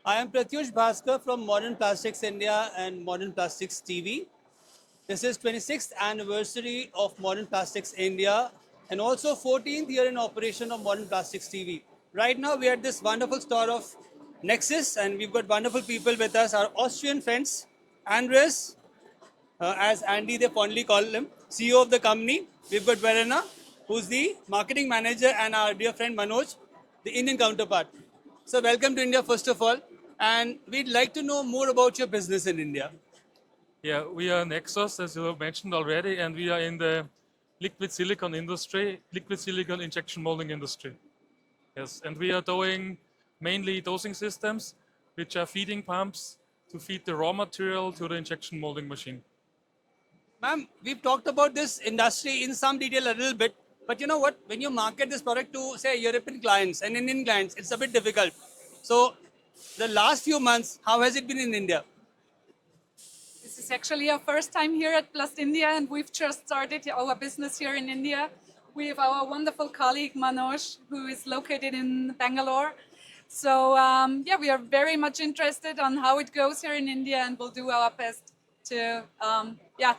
I am Pratyush Bhaskar from Modern Plastics India and Modern Plastics TV. This is 26th anniversary of Modern Plastics India and also 14th year in operation of Modern Plastics TV. Right now we are at this wonderful store of Nexus and we've got wonderful people with us, our Austrian friends, Andreas, as Andy they fondly call him, CEO of the company. We've got Verena, who's the marketing manager, and our dear friend Manoj, the Indian counterpart. So welcome to India first of all, and we'd like to know more about your business in India. Yeah, we are Nexus, as you mentioned already, and we are in the liquid silicon industry, liquid silicon injection molding industry. Yes, and we are doing mainly dosing systems, which are feeding pumps to feed the raw material to the injection molding machine. Ma'am, we've talked about this industry in some detail a little bit, but you know what? When you market this product to say European clients and Indian clients, it's a bit difficult. So the last few months, how has it been in India? This is actually our first time here at PlastIndia, and we've just started our business here in India. We have our wonderful colleague Manoj, who is located in Bangalore. So yeah, we are very much interested on how it goes here in India, and we'll do our best to yeah.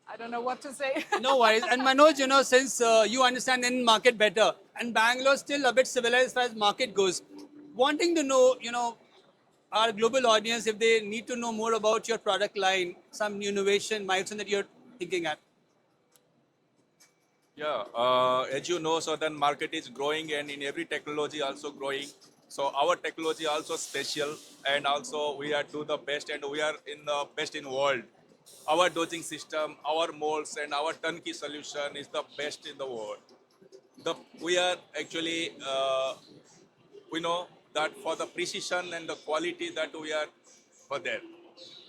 I don't know what to say. No worries. And Manoj, since you understand the Indian market better, and Bangalore still a bit civilized as far as market goes, wanting to know, our global audience, if they need to know more about your product line, some new innovation milestone that you're thinking at. Yeah, as you know, southern market is growing and in every technology also growing. So our technology also special and also we are do the best and we are in the best in world. Our dosing system, our molds and our turnkey solution is the best in the world. We are actually, we know that for the precision and the quality that we are for there.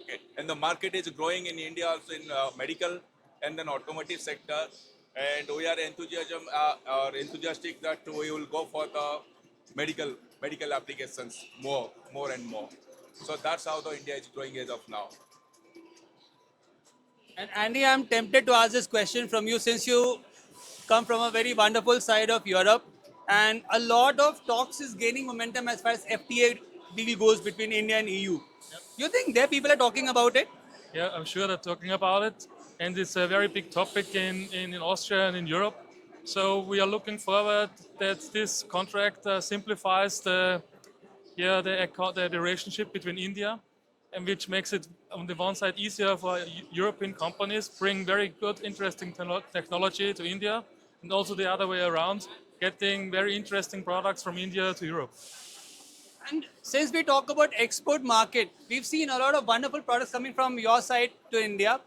Okay. And the market is growing in India also in medical and then automotive sector. And we are enthusiastic that we will go for the medical applications more and more. So that's how the India is growing as of now. And Andy, I'm tempted to ask this question from you since you come from a very wonderful side of Europe, and a lot of talks is gaining momentum as far as FTA deal goes between India and EU. You think there people are talking about it? Yeah, I'm sure they're talking about it, and it's a very big topic in Austria and in Europe. So we are looking forward that this contract simplifies the relationship between India, and which makes it on the one side easier for European companies bring very good, interesting technology to India, and also the other way around, getting very interesting products from India to Europe. And since we talk about export market, we've seen a lot of wonderful products coming from your side to India.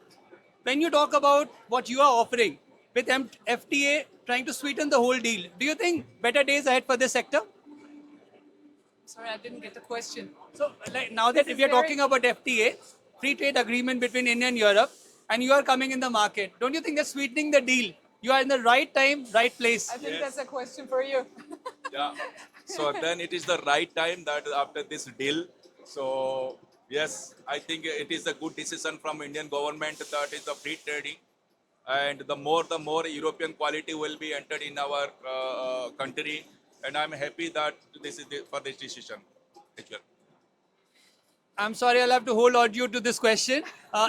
When you talk about what you are offering with FTA trying to sweeten the whole deal, do you think better days ahead for this sector? Sorry, I didn't get the question. So, like now that This if is you're very- talking about FTA, free trade agreement between India and Europe, and you are coming in the market, don't you think that's sweetening the deal? You are in the right time, right place. I think Yes. that's a question for you. Yeah. So then it is the right time that after this deal. So yes, I think it is a good decision from Indian government that is the free trading, and the more European quality will be entered in our country, and I'm happy that this is for this decision. Actually. I'm sorry, I'll have to hold on you to this question.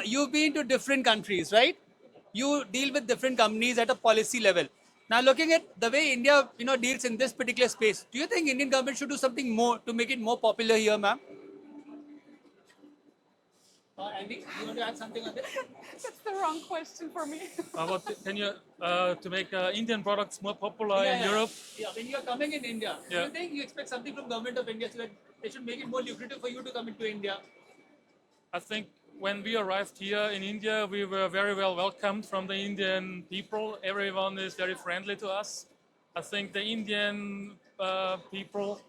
You've been to different countries, right? You deal with different companies at a policy level. Now, looking at the way India, deals in this particular space, do you think Indian government should do something more to make it more popular here, ma'am? Andy, you want to add something on this? That's the wrong question for me. Can you to make Indian products more popular in Yeah. Europe? Yeah, when you're coming in India, do Yeah. you think you expect something from government of India so that they should make it more lucrative for you to come into India? I think when we arrived here in India, we were very well welcomed from the Indian people. Everyone is very friendly to us. I think the Indian people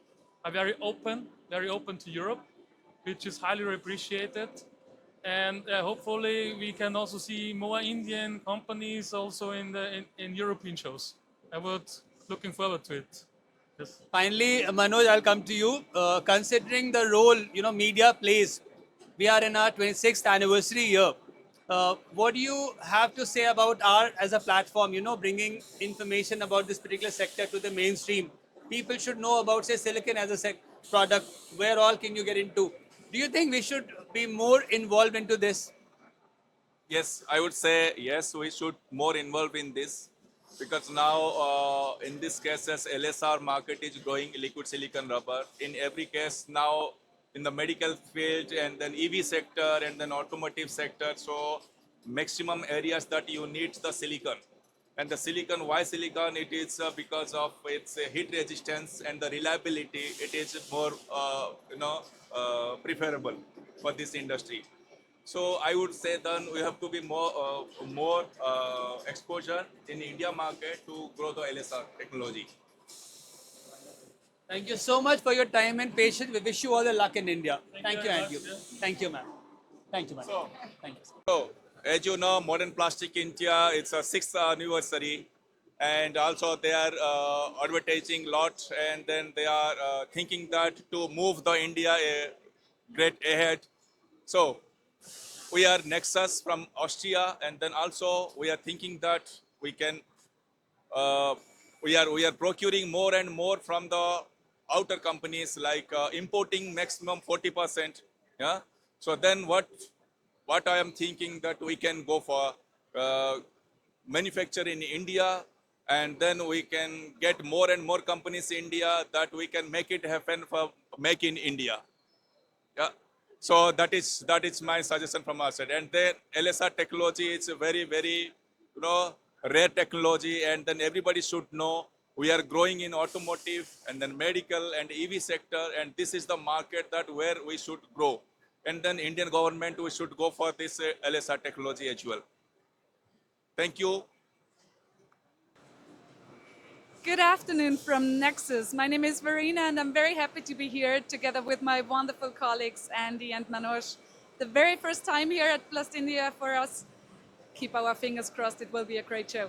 are very open to Europe, which is highly appreciated. And hopefully, we can also see more Indian companies also in European shows. I would looking forward to it. Yes. Finally, Manoj, I'll come to you. Considering the role media plays, we are in our 26th anniversary year. What do you have to say about our as a platform? Bringing information about this particular sector to the mainstream. People should know about say silicon as a product? Where all can you get into? Do you think we should be more involved into this? Yes, I would say yes, we should more involve in this because now in this cases LSR market is growing liquid silicon rubber. In every case now in the medical field and then EV sector and then automotive sector. So maximum areas that you need the silicon. And the silicon, why silicon? It is because of its heat resistance and the reliability. It is more, preferable for this industry. So I would say then we have to be more exposure in India market to grow the LSR technology. Thank you so much for your time and patience. We wish you all the luck in India. Thank you, very Andrew. much, yeah. Thank you, ma'am. Thank you, ma'am. Thank you. So as you know, Modern Plastic India, it's a sixth anniversary, and also they are advertising lot, and then they are thinking that to move the India a great ahead. So we are Nexus from Austria, and then also we are thinking that we can uh, we are procuring more and more from the outer companies like importing maximum 40%. Yeah. So then what I am thinking that we can go for uh, manufacture in India, and then we can get more and more companies in India that we can make it happen for make in India. Yeah. So that is my suggestion from our side. And then LSR technology is a very rare technology, and then everybody should know we are growing in automotive and then medical and EV sector, and this is the market that where we should grow. And then Indian government we should go for this LSR technology as well. Thank you. Good afternoon from Nexus. My name is Verena and I'm very happy to be here together with my wonderful colleagues Andy and Manoj. The very first time here at PlastIndia for us. Keep our fingers crossed, it will be a great show.